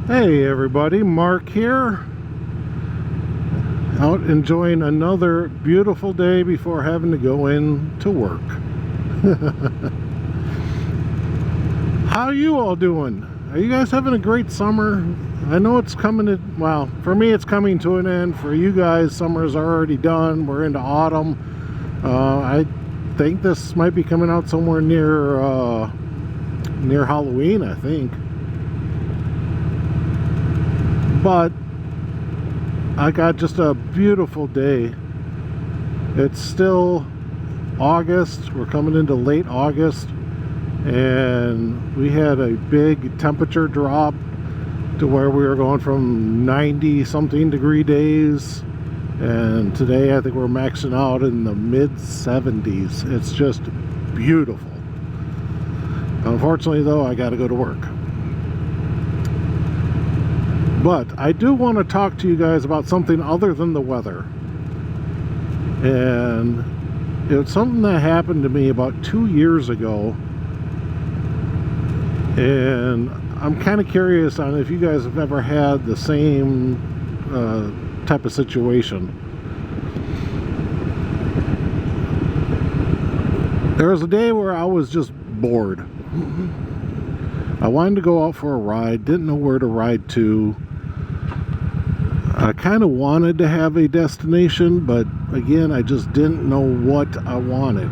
Hey everybody, Mark here, out enjoying another beautiful day before having to go in to work. How are you all doing? Are you guys having a great summer? I know it's coming to, well, for me it's coming to an end. For you guys, summer's already done. We're into autumn. I think this might be coming out somewhere near Halloween, I think. But I got just a beautiful day. It's still August. We're coming into late August, and we had a big temperature drop to where we were going from 90 something degree days, and today I think we're maxing out in the mid 70s. It's just beautiful. Unfortunately though, I got to go to work. But I do want to talk to you guys about something other than the weather. And it's something that happened to me about 2 years ago. And I'm kind of curious on if you guys have ever had the same type of situation. There was a day where I was just bored. I wanted to go out for a ride, didn't know where to ride to. I kind of wanted to have a destination, but again, I just didn't know what I wanted.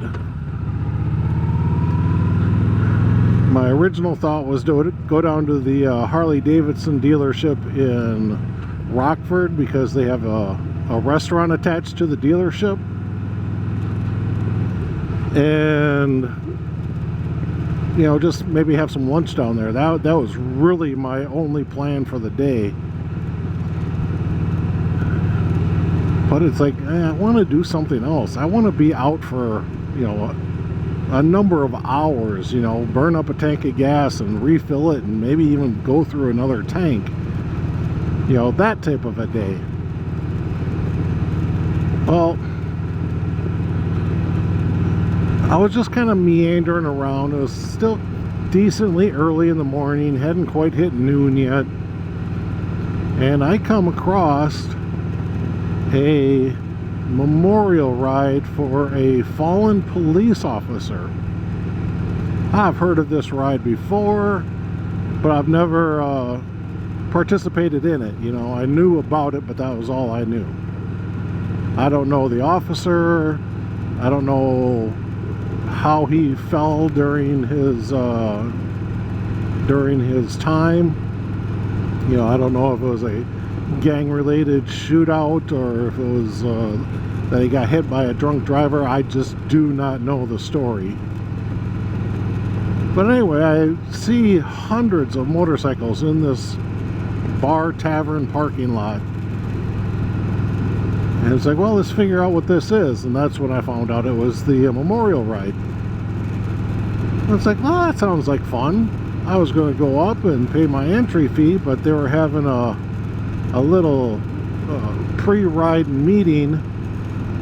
My original thought was to go down to the Harley-Davidson dealership in Rockford because they have a restaurant attached to the dealership. And, you know, just maybe have some lunch down there. That was really my only plan for the day. But it's like, I want to do something else. I want to be out for, you know, a number of hours, you know, burn up a tank of gas and refill it and maybe even go through another tank. You know, that type of a day. Well, I was just kind of meandering around. It was still decently early in the morning, hadn't quite hit noon yet. And I come across a memorial ride for a fallen police officer. I've heard of this ride before, but I've never participated in it. You know, I knew about it, but that was all I knew. I don't know the officer. I don't know how he fell during his time. You know, I don't know if it was a gang-related shootout or if it was that he got hit by a drunk driver. I just do not know the story. But anyway, I see hundreds of motorcycles in this bar tavern parking lot, and it's like, well, let's figure out what this is. And that's when I found out it was the memorial ride. And it's like, well, that sounds like fun. I was going to go up and pay my entry fee, but they were having a little pre-ride meeting,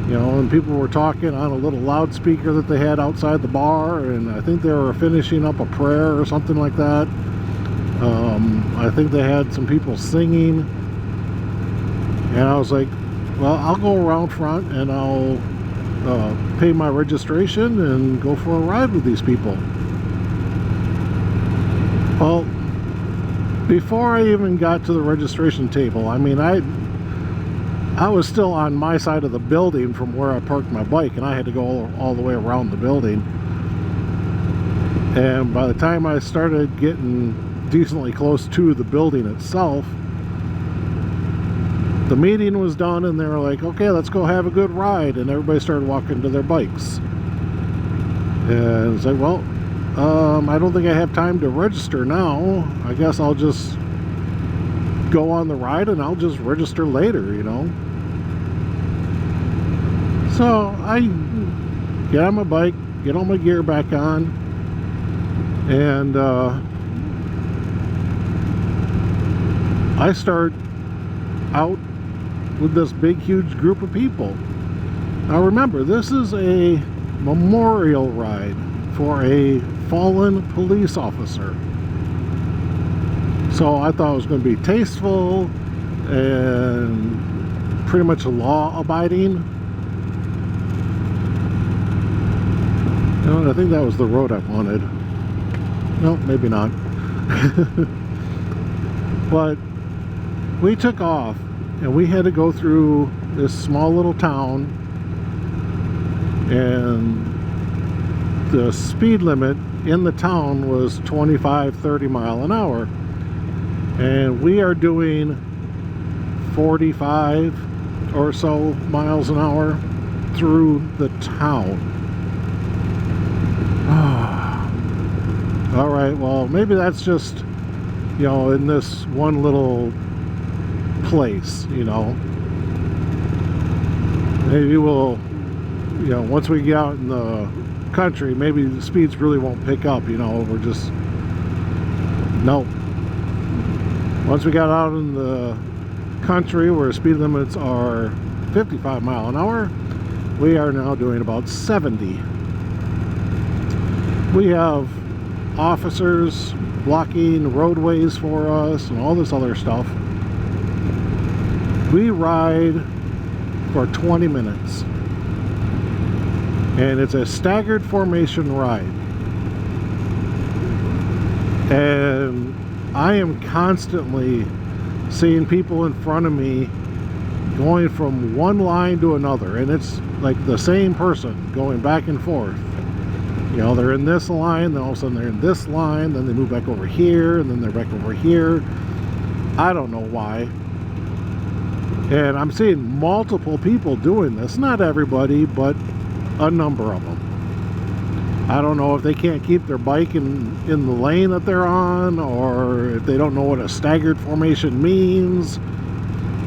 you know, and people were talking on a little loudspeaker that they had outside the bar, and I think they were finishing up a prayer or something like that. I think they had some people singing, and I was like, well, I'll go around front and I'll pay my registration and go for a ride with these people. Well, before I even got to the registration table, I mean, I was still on my side of the building from where I parked my bike, and I had to go all the way around the building. And by the time I started getting decently close to the building itself, the meeting was done, and they were like, okay, let's go have a good ride, and everybody started walking to their bikes. And it's like, well, I don't think I have time to register now. I guess I'll just go on the ride and I'll just register later, you know. So I get on my bike, get all my gear back on, and I start out with this big huge group of people. Now remember, this is a memorial ride for a fallen police officer. So I thought it was going to be tasteful and pretty much law-abiding. I think that was the road I wanted. No, maybe not. But we took off and we had to go through this small little town, and the speed limit in the town was 25-30 mile an hour, and we are doing 45 or so miles an hour through the town. All right, well, maybe that's just, you know, in this one little place, you know. Maybe we'll, you know, once we get out in the country, maybe the speeds really won't pick up, you know. We're just, nope. Once we got out in the country where speed limits are 55 mile an hour, we are now doing about 70. We have officers blocking roadways for us and all this other stuff. We ride for 20 minutes, and it's a staggered formation ride, and I am constantly seeing people in front of me going from one line to another, and it's like the same person going back and forth. You know, they're in this line, then all of a sudden they're in this line, then they move back over here, and then they're back over here. I don't know why. And I'm seeing multiple people doing this. Not everybody, but a number of them. I don't know if they can't keep their bike in the lane that they're on, or if they don't know what a staggered formation means.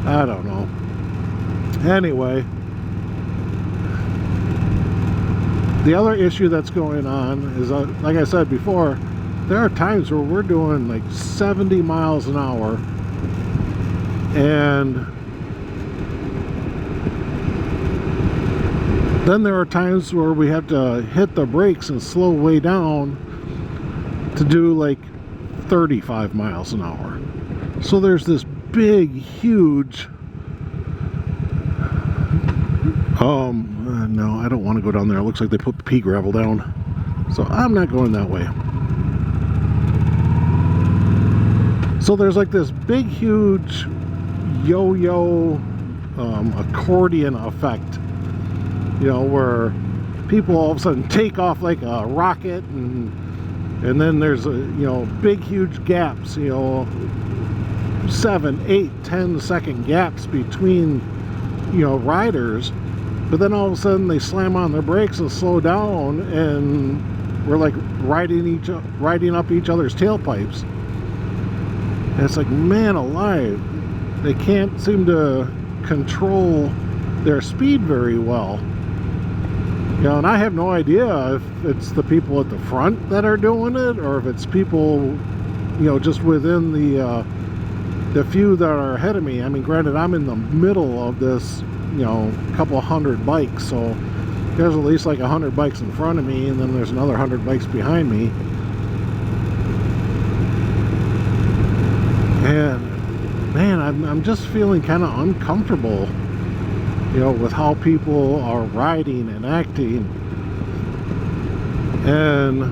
I don't know. Anyway, the other issue that's going on is, like I said before, there are times where we're doing like 70 miles an hour, and then there are times where we have to hit the brakes and slow way down to do like 35 miles an hour. So there's this big, huge no, I don't want to go down there. It looks like they put pea gravel down, so I'm not going that way. So there's like this big, huge yo-yo accordion effect, you know, where people all of a sudden take off like a rocket, and then there's a, you know, big, huge gaps, you know, 7, 8, 10-second gaps between, you know, riders. But then all of a sudden they slam on their brakes and slow down, and we're like riding up each other's tailpipes. And it's like, man alive, they can't seem to control their speed very well. You know, and I have no idea if it's the people at the front that are doing it, or if it's people, you know, just within the few that are ahead of me. I mean, granted, I'm in the middle of this, you know, couple hundred bikes, so there's at least like 100 bikes in front of me, and then there's another 100 bikes behind me. And man, I'm just feeling kind of uncomfortable, you know, with how people are riding and acting. And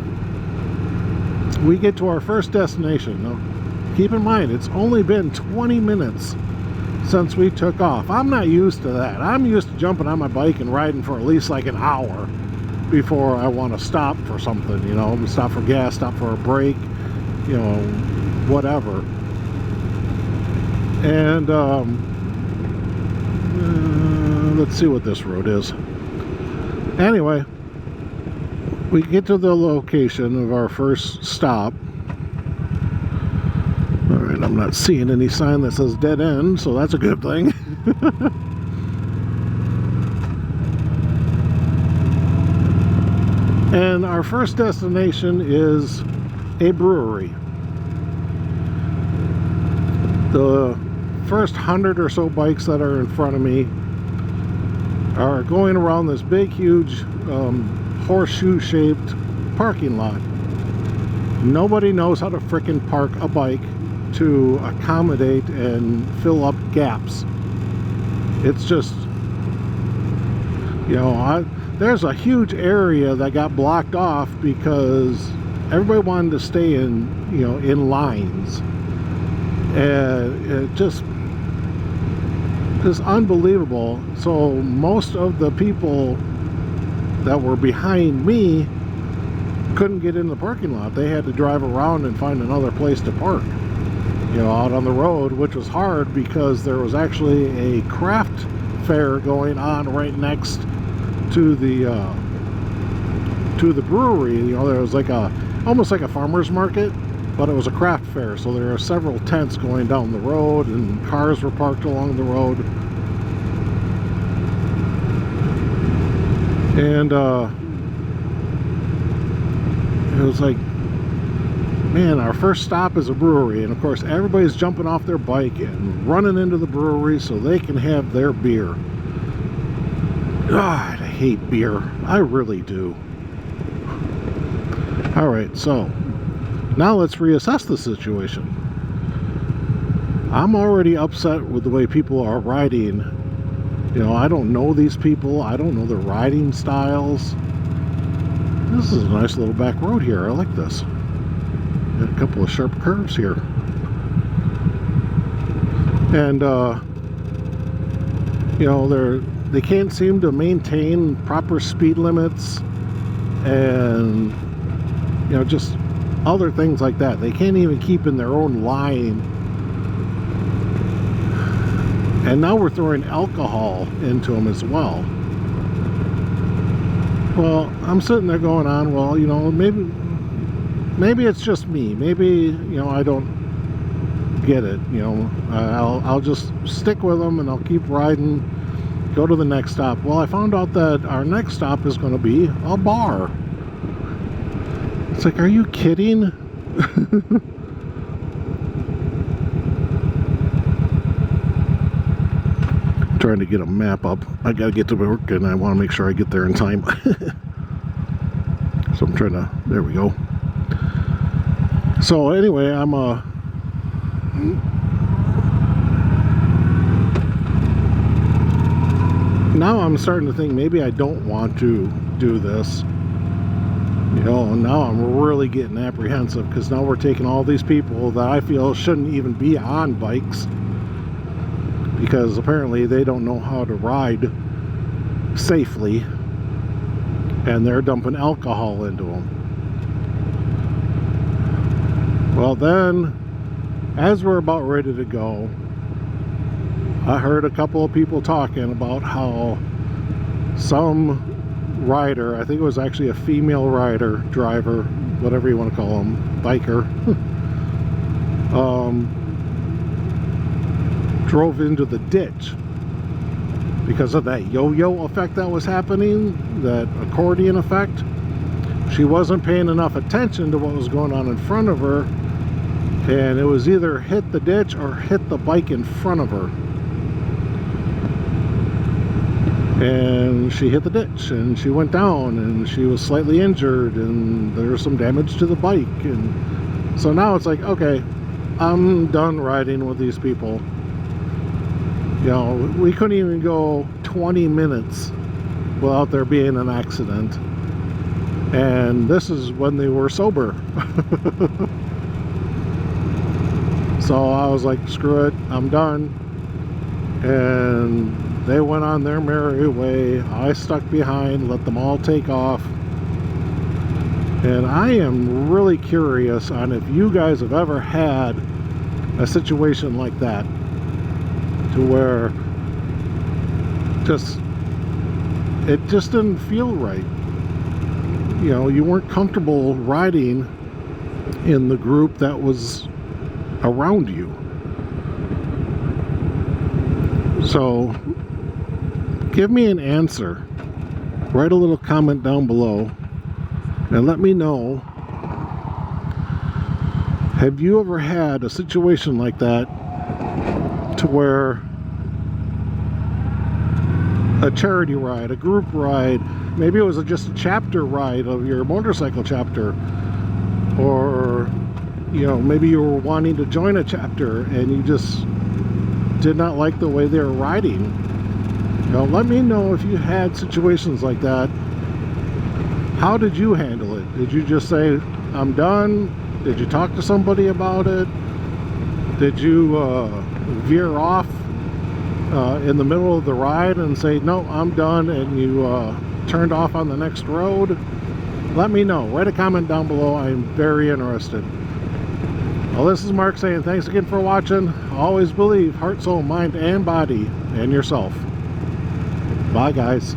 we get to our first destination. Now, keep in mind, it's only been 20 minutes since we took off. I'm not used to that. I'm used to jumping on my bike and riding for at least like an hour before I want to stop for something, you know, stop for gas, stop for a break, you know, whatever. And let's see what this road is. Anyway, we get to the location of our first stop. Alright, I'm not seeing any sign that says dead end, so that's a good thing. And our first destination is a brewery. The first 100 or so bikes that are in front of me are going around this big, huge horseshoe-shaped parking lot. Nobody knows how to frickin' park a bike to accommodate and fill up gaps. It's just, you know, there's a huge area that got blocked off because everybody wanted to stay in, you know, in lines. And it just is unbelievable. So most of the people that were behind me couldn't get in the parking lot. They had to drive around and find another place to park, you know, out on the road, which was hard because there was actually a craft fair going on right next to the brewery. You know, there was like almost like a farmer's market, but it was a craft fair. So there are several tents going down the road and cars were parked along the road. And it was like, man, our first stop is a brewery, and of course everybody's jumping off their bike and running into the brewery so they can have their beer. God, I hate beer. I really do. Alright, so now let's reassess the situation. I'm already upset with the way people are riding. You know, I don't know these people. I don't know their riding styles. This is a nice little back road here. I like this. Got a couple of sharp curves here. And, you know, they can't seem to maintain proper speed limits and, you know, just other things like that. They can't even keep in their own line. And now we're throwing alcohol into them as well. Well, I'm sitting there going on, well, you know, maybe it's just me. Maybe, you know, I don't get it. You know, I'll just stick with them and I'll keep riding, go to the next stop. Well, I found out that our next stop is going to be a bar. It's like, are you kidding? Trying to get a map up. I gotta get to work and I want to make sure I get there in time. So I'm trying to, there we go. So anyway, now I'm starting to think maybe I don't want to do this. You know, now I'm really getting apprehensive because now we're taking all these people that I feel shouldn't even be on bikes, because apparently they don't know how to ride safely, and they're dumping alcohol into them. Well, then, as we're about ready to go, I heard a couple of people talking about how some rider, I think it was actually a female rider, driver, whatever you want to call them, biker, drove into the ditch because of that yo-yo effect that was happening, that accordion effect. She wasn't paying enough attention to what was going on in front of her, and it was either hit the ditch or hit the bike in front of her. And she hit the ditch and she went down and she was slightly injured and there was some damage to the bike. And so now it's like, okay, I'm done riding with these people. You know, we couldn't even go 20 minutes without there being an accident, and this is when they were sober. So I was like, screw it, I'm done. And they went on their merry way. I stuck behind, let them all take off. And I am really curious on if you guys have ever had a situation like that, to where it just didn't feel right. You know, you weren't comfortable riding in the group that was around you. So give me an answer. Write a little comment down below and let me know, have you ever had a situation like that, to where a charity ride, a group ride, maybe it was just a chapter ride of your motorcycle chapter, or you know, maybe you were wanting to join a chapter and you just did not like the way they were riding. You know, let me know if you had situations like that. How did you handle it? Did you just say, I'm done? Did you talk to somebody about it? Did you veer off in the middle of the ride and say, no, I'm done, and you turned off on the next road? Let me know. Write a comment down below. I'm very interested. Well, this is Mark saying thanks again for watching. Always believe heart, soul, mind, and body, and yourself. Bye, guys.